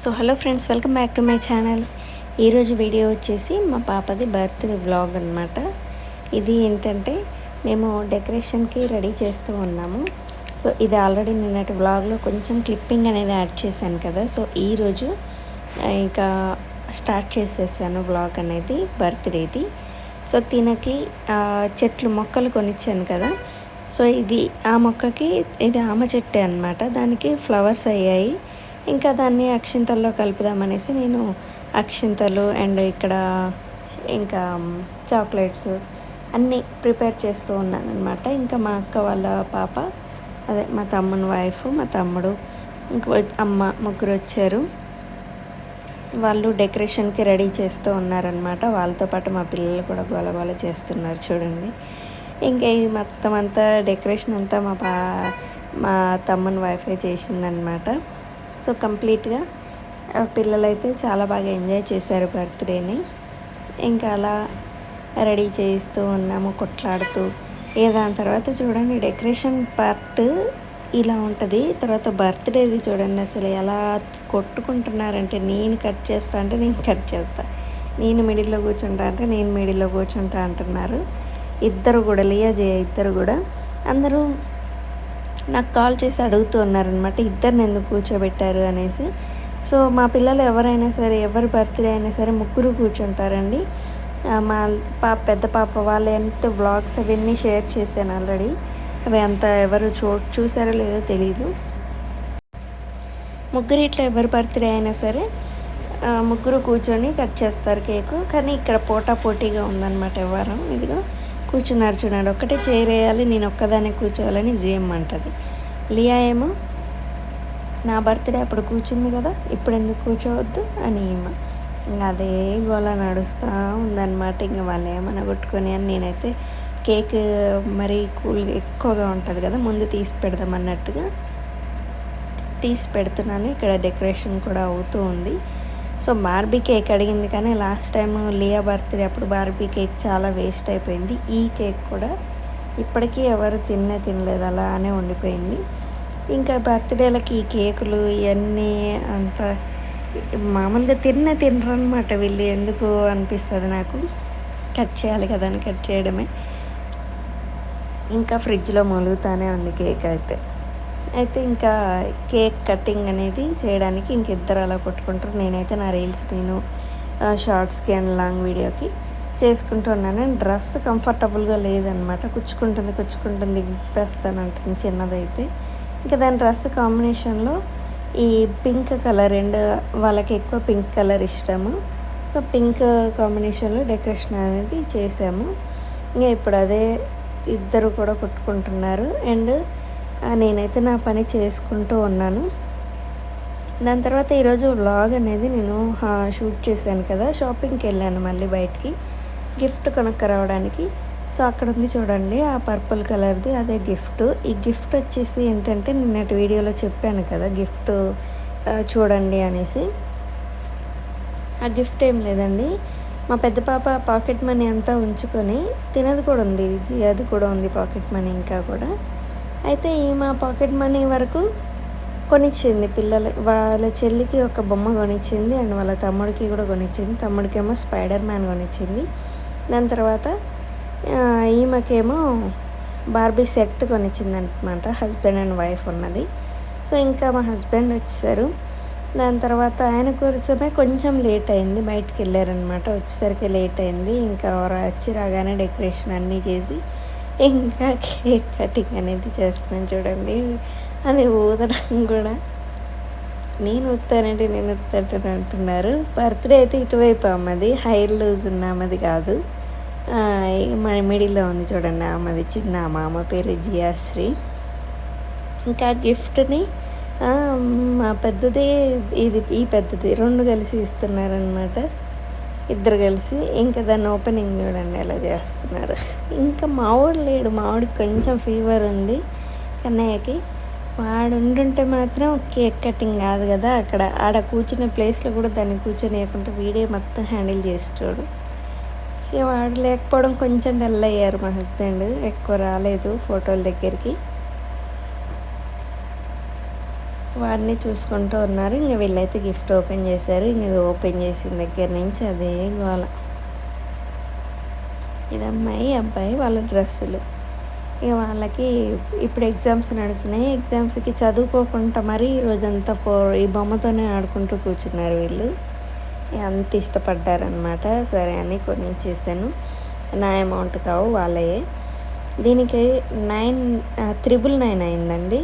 So hello friends, welcome back to my channel. ఈరోజు video వచ్చేసి మా పాపది బర్త్డే వ్లాగ్ అనమాట. ఇది ఏంటంటే మేము డెకరేషన్కి రెడీ చేస్తూ ఉన్నాము. సో ఇది ఆల్రెడీ నిన్నటి వ్లాగ్లో కొంచెం క్లిప్పింగ్ అనేది యాడ్ చేశాను కదా. సో ఈరోజు ఇంకా స్టార్ట్ చేసేసాను వ్లాగ్ అనేది బర్త్డేది. సో తినకి చెట్లు మొక్కలు కొనిచ్చాను కదా. సో ఇది ఆ మొక్కకి ఇది ఆమ చెట్టే అనమాట. దానికి ఫ్లవర్స్ అయ్యాయి. ఇంకా దాన్ని అక్షింతల్లో కలుపుదామనేసి నేను అక్షింతలు అండ్ ఇక్కడ ఇంకా చాక్లెట్స్ అన్నీ ప్రిపేర్ చేస్తూ ఉన్నాను అనమాట. ఇంకా మా అక్క వాళ్ళ పాప, అదే మా తమ్ముని వైఫ్, మా తమ్ముడు, ఇంకో అమ్మ, ముగ్గురు వచ్చారు. వాళ్ళు డెకరేషన్కి రెడీ చేస్తూ ఉన్నారనమాట. వాళ్ళతో పాటు మా పిల్లలు కూడా గోలగోల చేస్తున్నారు చూడండి. ఇంకా ఈ మొత్తం అంతా డెకరేషన్ అంతా మా తమ్ముని వైఫే చేసిందనమాట. సో కంప్లీట్గా పిల్లలైతే చాలా బాగా ఎంజాయ్ చేశారు బర్త్డేని. ఇంకా అలా రెడీ చేస్తూ ఉన్నాము, కొట్లాడుతూ. దాని తర్వాత చూడండి డెకరేషన్ పార్ట్ ఇలా ఉంటుంది. తర్వాత బర్త్డేది చూడండి అసలు ఎలా కొట్టుకుంటున్నారంటే, నేను కట్ చేస్తా అంటే నేను కట్ చేస్తా, నేను మిడిల్లో కూర్చుంటా అంటే నేను మిడిల్లో కూర్చుంటా అంటున్నారు. ఇద్దరు కూడా, లియా జయ ఇద్దరు కూడా అందరూ నాకు కాల్ చేసి అడుగుతూ ఉన్నారనమాట, ఇద్దరిని ఎందుకు కూర్చోబెట్టారు అనేసి. సో మా పిల్లలు ఎవరైనా సరే, ఎవరి బర్త్డే అయినా సరే ముగ్గురు కూర్చుంటారండి. మా పెద్ద పాప వాళ్ళ ఎంత వ్లాగ్స్ అవన్నీ షేర్ చేశాను ఆల్రెడీ. అవి అంత ఎవరు చూసారో లేదో తెలీదు. ముగ్గురు ఇట్లా ఎవరి బర్త్డే అయినా సరే ముగ్గురు కూర్చొని కట్ చేస్తారు కేకు. కానీ ఇక్కడ పోటాపోటీగా ఉందన్నమాట ఎవరు. ఇదిగో కూర్చున్నారు చూడండి. ఒక్కటే చైర్ వేయాలి, నేను ఒక్కదాన్ని కూర్చోవాలని జిఎం అంటది. లియా ఏమో నా బర్త్డే అప్పుడు కూర్చుంది కదా, ఇప్పుడు ఎందుకు కూర్చోవద్దు అని ఏమో ఇంకా అదే గోళ నడుస్తూ ఉందన్నమాట. ఇంకా వాళ్ళు ఏమన్నా కొట్టుకొని అని నేనైతే కేక్ మరీ కూల్గా ఎక్కువగా ఉంటుంది కదా, ముందు తీసి పెడదాం అన్నట్టుగా తీసి పెడుతున్నాను. ఇక్కడ డెకరేషన్ కూడా అవుతూ ఉంది. సో బార్బీ కేక్ అడిగింది, కానీ లాస్ట్ టైం లియా బర్త్డే అప్పుడు బార్బీ కేక్ చాలా వేస్ట్ అయిపోయింది. ఈ కేక్ కూడా ఇప్పటికీ ఎవరు తినలేదు, అలానే ఉండిపోయింది. ఇంకా బర్త్డేలకి ఈ కేకులు ఇవన్నీ అంత మామూలుగా తినరు అనమాట వీళ్ళు. ఎందుకు అనిపిస్తుంది నాకు, కట్ చేయాలి కదా అని కట్ చేయడమే. ఇంకా ఫ్రిడ్జ్లో మొలుగుతానే ఉంది కేక్ అయితే ఇంకా కేక్ కటింగ్ అనేది చేయడానికి ఇంకిద్దరు అలా కొట్టుకుంటారు. నేనైతే నా రీల్స్ నేను షార్ట్స్కి అండ్ లాంగ్ వీడియోకి చేసుకుంటున్నాను. డ్రెస్ కంఫర్టబుల్గా లేదనమాట, కుచ్చుకుంటుంది విప్పేస్తాను అంటుంది చిన్నదైతే. ఇంకా దాని డ్రెస్ కాంబినేషన్లో ఈ పింక్ కలర్, అండ్ వాళ్ళకి ఎక్కువ పింక్ కలర్ ఇష్టము. సో పింక్ కాంబినేషన్లో డెకరేషన్ అనేది చేసాము. ఇంకా ఇప్పుడు అదే ఇద్దరు కూడా కొట్టుకుంటున్నారు. అండ్ నేనైతే నా పని చేసుకుంటూ ఉన్నాను. దాని తర్వాత ఈరోజు వ్లాగ్ అనేది నేను షూట్ చేశాను కదా, షాపింగ్కి వెళ్ళాను మళ్ళీ బయటికి గిఫ్ట్ కొనుక్కరావడానికి. సో అక్కడ ఉంది చూడండి ఆ పర్పుల్ కలర్ది, అదే గిఫ్ట్. ఈ గిఫ్ట్ వచ్చేసి ఏంటంటే నిన్నటి వీడియోలో చెప్పాను కదా గిఫ్ట్ చూడండి అనేసి. ఆ గిఫ్ట్ ఏం లేదండి, మా పెద్ద పాప పాకెట్ మనీ అంతా ఉంచుకొని తినది కూడా ఉంది, అది కూడా ఉంది పాకెట్ మనీ ఇంకా కూడా. అయితే ఈ మా పాకెట్ మనీ వరకు కొనిచ్చింది పిల్లలు. వాళ్ళ చెల్లికి ఒక బొమ్మ కొనిచ్చింది, అండ్ వాళ్ళ తమ్ముడికి కూడా కొనిచ్చింది. తమ్ముడికేమో స్పైడర్ మ్యాన్ కొనిచ్చింది. దాని తర్వాత ఈమెకేమో బార్బీ సెట్ కొనిచ్చింది అనమాట, హస్బెండ్ అండ్ వైఫ్ ఉన్నది. సో ఇంకా మా హస్బెండ్ వచ్చేసారు. దాని తర్వాత ఆయన కోసమే కొంచెం లేట్ అయింది, బయటికి వెళ్ళారనమాట. వచ్చేసరికి లేట్ అయింది. ఇంకా వచ్చి రాగానే డెకరేషన్ అన్నీ చేసి ఇంకా కేక్ కటింగ్ అనేది చేస్తున్నాను చూడండి. అది ఊదడం కూడా నేను ఊతానంటే నేను ఊతాను అంటున్నారు. బర్త్డే అయితే ఇటువైపు అమ్మది, హైర్ లూజ్ ఉన్న అమ్మది కాదు, మన మిడిల్లో ఉంది చూడండి అమ్మది, చిన్న అమ్మ పేరు జియాశ్రీ. ఇంకా గిఫ్ట్ని మా పెద్దది ఈ పెద్దది రెండు కలిసి ఇస్తున్నారనమాట, ఇద్దరు కలిసి. ఇంకా దాన్ని ఓపెనింగ్ చూడండి ఎలా చేస్తున్నారు. ఇంకా మావాడు లేడు, మావాడికి కొంచెం ఫీవర్ ఉంది కన్నయ్యకి. వాడు ఉండుంటే మాత్రం కేక్ కటింగ్ కాదు కదా, ఆడ కూర్చునే ప్లేస్లో కూడా దాన్ని కూర్చొనియకుండా వీడియో మొత్తం హ్యాండిల్ చేసేటోడు. ఇక వాడు లేకపోవడం కొంచెం డల్ అయ్యారు మా హస్బెండ్, ఎక్కువ రాలేదు ఫోటోల దగ్గరికి. వాడిని చూసుకుంటూ ఉన్నారు. ఇంక వీళ్ళైతే గిఫ్ట్ ఓపెన్ చేశారు. ఇంక ఇది ఓపెన్ చేసిన దగ్గర నుంచి అదే గోల. ఇది అమ్మాయి అబ్బాయి వాళ్ళ డ్రెస్సులు. ఇక వాళ్ళకి ఇప్పుడు ఎగ్జామ్స్ నడుస్తున్నాయి. ఎగ్జామ్స్కి చదువుకోకుండా మరీ ఈరోజంతా ఈ బొమ్మతోనే ఆడుకుంటూ కూర్చున్నారు వీళ్ళు. అంత ఇష్టపడ్డారనమాట. సరే అని కొనిచ్చేసాను. నా అమౌంట్ కావు, వాళ్ళయే. దీనికి 999 అయిందండి.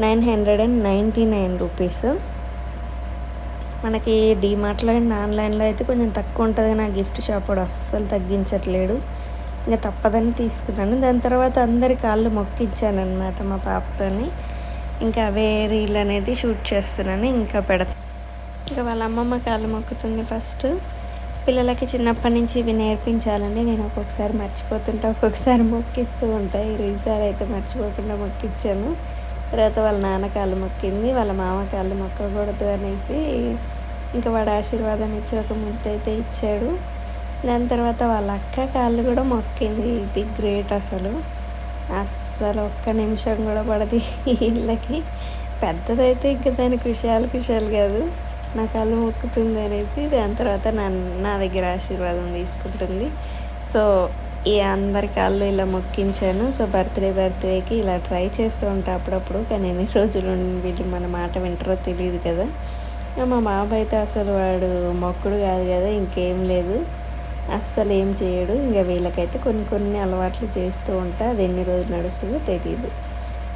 999 రూపీస్. మనకి డీమార్ట్లో అండ్ ఆన్లైన్లో అయితే కొంచెం తక్కువ ఉంటుంది. నా గిఫ్ట్ షాప్ కూడా అస్సలు తగ్గించట్లేడు. ఇంకా తప్పదని తీసుకున్నాను. దాని తర్వాత అందరి కాళ్ళు మొక్కించానమాట మా పాపతోని. ఇంకా అవే రీల్ అనేది షూట్ చేస్తున్నాను. ఇంకా ఇంకా వాళ్ళ అమ్మమ్మ కాళ్ళు మొక్కుతుంది ఫస్ట్. పిల్లలకి చిన్నప్పటి నుంచి ఇవి నేర్పించాలని నేను ఒక్కొక్కసారి మర్చిపోతుంటా, ఒక్కొక్కసారి మొక్కిస్తూ ఉంటాను. ఈసారి అయితే మర్చిపోకుండా మొక్కిచ్చాను. తర్వాత వాళ్ళ నాన్న కాళ్ళు మొక్కింది, వాళ్ళ మామ కాళ్ళు మొక్కకూడదు అనేసి ఇంకా వాడు ఆశీర్వాదం ఇచ్చి ఒక ముద్ద అయితే ఇచ్చాడు. దాని తర్వాత వాళ్ళ అక్క కాళ్ళు కూడా మొక్కింది. ఇది గ్రేట్ అసలు. అస్సలు ఒక్క నిమిషం కూడా పడదు వీళ్ళకి. పెద్దదైతే ఇంకా దానికి కుషాలు కాదు, నా కాళ్ళు మొక్కుతుంది అనేసి. దాని తర్వాత నా దగ్గర ఆశీర్వాదం తీసుకుంటుంది. సో ఈ అందరి కాళ్ళు ఇలా మొక్కించాను. సో బర్త్డేకి ఇలా ట్రై చేస్తూ ఉంటా అప్పుడప్పుడు. కానీ ఎన్ని రోజులు వీళ్ళు మన మాట వింటారో తెలియదు కదా. మా బాబాయ్ అయితే అసలు వాడు మొక్కుడు కాదు కదా, ఇంకేం లేదు, అస్సలు ఏం చేయడు. ఇంకా వీళ్ళకైతే కొన్ని అలవాట్లు చేస్తూ ఉంటా. అది ఎన్ని రోజులు నడుస్తుందో తెలియదు.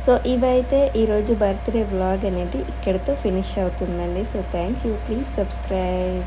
సో ఇవైతే ఈరోజు బర్త్డే వ్లాగ్ అనేది ఇక్కడితో ఫినిష్ అవుతుందండి. So thank you. Please subscribe.